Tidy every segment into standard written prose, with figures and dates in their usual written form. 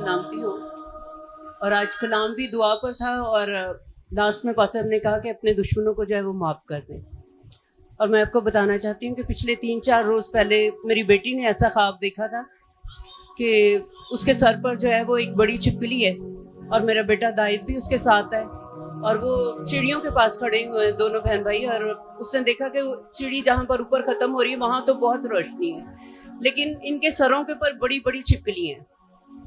सलामती हो। और आज कलाम भी दुआ पर था और लास्ट में पास्टर ने कहा कि अपने दुश्मनों को जो है वो माफ़ कर दें। और मैं आपको बताना चाहती हूँ कि पिछले 3-4 रोज़ पहले मेरी बेटी ने ऐसा ख्वाब देखा था कि उसके सर पर जो है वो एक बड़ी छिपकली है और मेरा बेटा दाहिद भी उसके साथ है और वो सीढ़ियों के पास खड़े हुए हैं दोनों बहन भाई। और उसने देखा कि सीढ़ी जहाँ पर ऊपर ख़त्म हो रही है वहाँ तो बहुत रोशनी है, लेकिन इनके सरों के ऊपर बड़ी बड़ी छिपकली हैं।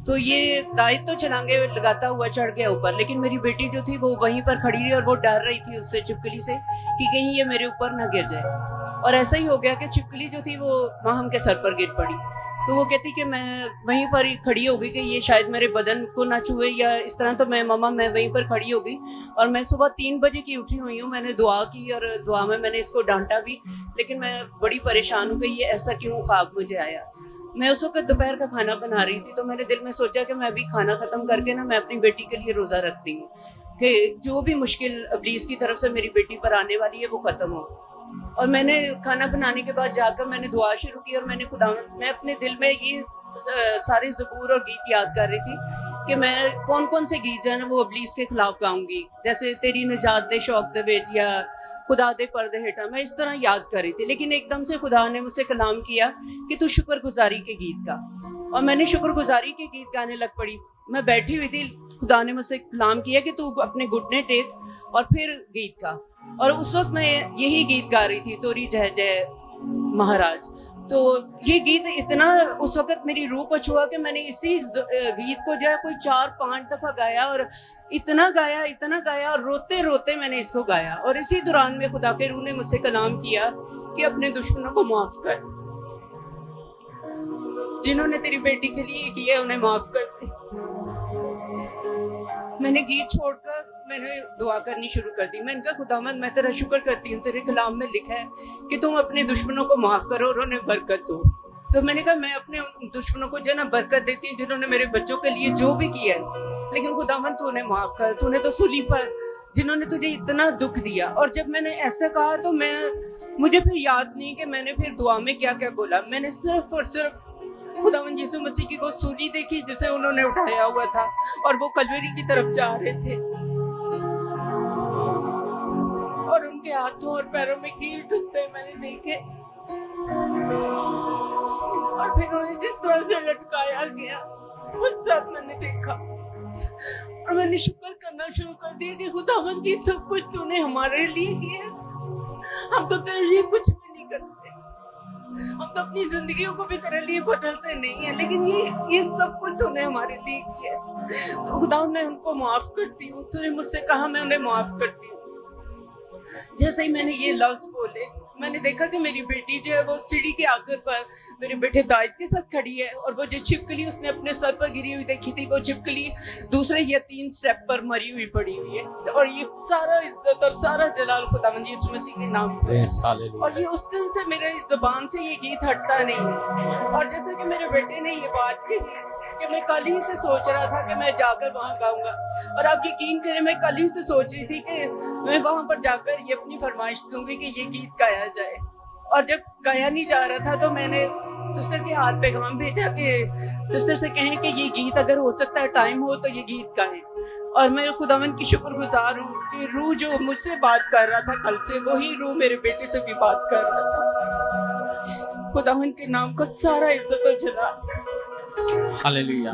तो ये दाहिद तो छलांगे लगाता हुआ चढ़ गया ऊपर, लेकिन मेरी बेटी जो थी वो वहीं पर खड़ी रही और वो डर रही थी उससे, छिपकली से, कि कहीं ये मेरे ऊपर ना गिर जाए। और ऐसा ही हो गया कि छिपकली जो थी वो माहम के सर पर गिर पड़ी। तो वो कहती कि मैं वहीं पर ही खड़ी हो गई कि ये शायद मेरे बदन को ना छुए या इस तरह। तो मैं वहीं पर खड़ी हो गई और मैं सुबह 3 बजे की उठी हुई हूँ। मैंने दुआ की और दुआ में मैंने इसको डांटा भी, लेकिन मैं बड़ी परेशान हूँ कि ये ऐसा क्यों ख्वाब मुझे आया। मैं उस वक्त दोपहर का खाना बना रही थी, तो मैंने दिल में सोचा कि मैं अभी खाना ख़त्म करके ना मैं अपनी बेटी के लिए रोज़ा रखती हूँ कि जो भी मुश्किल इब्लीस की तरफ से मेरी बेटी पर आने वाली है वो ख़त्म हो। और मैंने खाना बनाने के बाद जाकर मैंने दुआ शुरू की और मैं अपने दिल में ये सारे ज़बूर और गीत याद कर रही थी कि मैं कौन कौन से गीत जो है ना वो इब्लीस के खिलाफ गाऊंगी, जैसे तेरी निजात दे शौक दे वेज या खुदा दे पर्दे हेठा, मैं इस तरह याद कर रही थी। लेकिन एकदम से खुदा ने मुझसे कलाम किया कि तू शुक्रगुजारी के गीत गा, और मैंने शुक्रगुजारी के गीत गाने लग पड़ी। मैं बैठी हुई थी, खुदा ने मुझसे कलाम किया कि तू अपने घुटने टेक और फिर गीत गा। और उस वक्त मैं यही गीत गा रही थी, तोरी जय जय महाराज। तो ये गीत इतना उस वक्त मेरी रूह को छुआ कि मैंने इसी गीत को जो है कोई 4-5 दफ़ा गाया और इतना गाया और रोते रोते मैंने इसको गाया। और इसी दौरान में खुदा के रूह ने मुझसे कलाम किया कि अपने दुश्मनों को माफ़ कर, जिन्होंने तेरी बेटी के लिए किया उन्हें माफ़ कर दे। मैंने गीत छोड़कर मैंने दुआ करनी शुरू कर दी। मैंने कहा खुदावंद मैं तेरा शुक्र करती हूँ, तेरे कलाम में लिखा है कि तुम अपने दुश्मनों को माफ़ करो और उन्हें बरकत दो। तो मैंने कहा मैं अपने दुश्मनों को जो ना बरकत देती हूँ जिन्होंने मेरे बच्चों के लिए जो भी किया है, लेकिन खुदावंद तू उन्हें माफ़ कर, तूने तो सूली पर जिन्होंने तुझे इतना दुख दिया। और जब मैंने ऐसा कहा तो मुझे फिर याद नहीं कि मैंने फिर दुआ में क्या क्या बोला। मैंने सिर्फ और सिर्फ खुदावंद यीशु मसीह की वो सूली देखी जिसे उन्होंने उठाया हुआ था और वो कलवरी की तरफ जा रहे थे और उनके हाथों और पैरों में कील ठुकते मैंने देखे। और फिर उन्हें जिस तरह से लटकाया गया वो सब मैंने देखा और मैंने शुक्र करना शुरू कर दिया कि खुदावंद जी सब कुछ तूने हमारे लिए किया, हम तो तेरे लिए कुछ भी नहीं करते, हम तो अपनी जिंदगियों को भी तेरे लिए बदलते नहीं है, लेकिन ये सब कुछ तूने हमारे लिए किया। तो खुदा मैं उनको माफ करती हूँ, तूने मुझसे कहा मैं उन्हें माफ करती हूँ। जैसे ही मैंने ये लफ्ज बोले मैंने देखा कि मेरी बेटी जो है वो सीढ़ी के आखिर पर मेरे बेटे दाहिद के साथ खड़ी है और वो जो छिपकली उसने अपने सर पर गिरी हुई देखी थी वो छिपकली दूसरे या 3 स्टेप पर मरी हुई पड़ी हुई है। और ये सारा इज्जत और सारा जलाल खुदावंद यीशु मसीह के नाम पे है। और ये उस दिन से मेरे ज़बान से ये गीत हटता नहीं है। और जैसे कि मेरे बेटे ने ये बात कही कि मैं कल ही से सोच रहा था कि मैं जाकर वहाँ गाऊंगा, और आप यकीन करें मैं कल ही से सोच रही थी कि मैं वहाँ पर जाकर ये अपनी फरमाइश दूंगी कि ये गीत गाया जाए। और जब गाया नहीं जा रहा था तो मैंने सिस्टर के हाथ पैगाम भेजा कि सिस्टर से कहें कि ये गीत अगर हो सकता है टाइम हो तो ये गीत गाएं। और मैं खुदावंद की शुक्रगुजार हूँ कि रूह जो मुझसे बात कर रहा था कल से वही रूह मेरे बेटे से भी बात कर रहा था। खुदावंद के नाम को सारा इज्जत और जलाल। हालेलुया।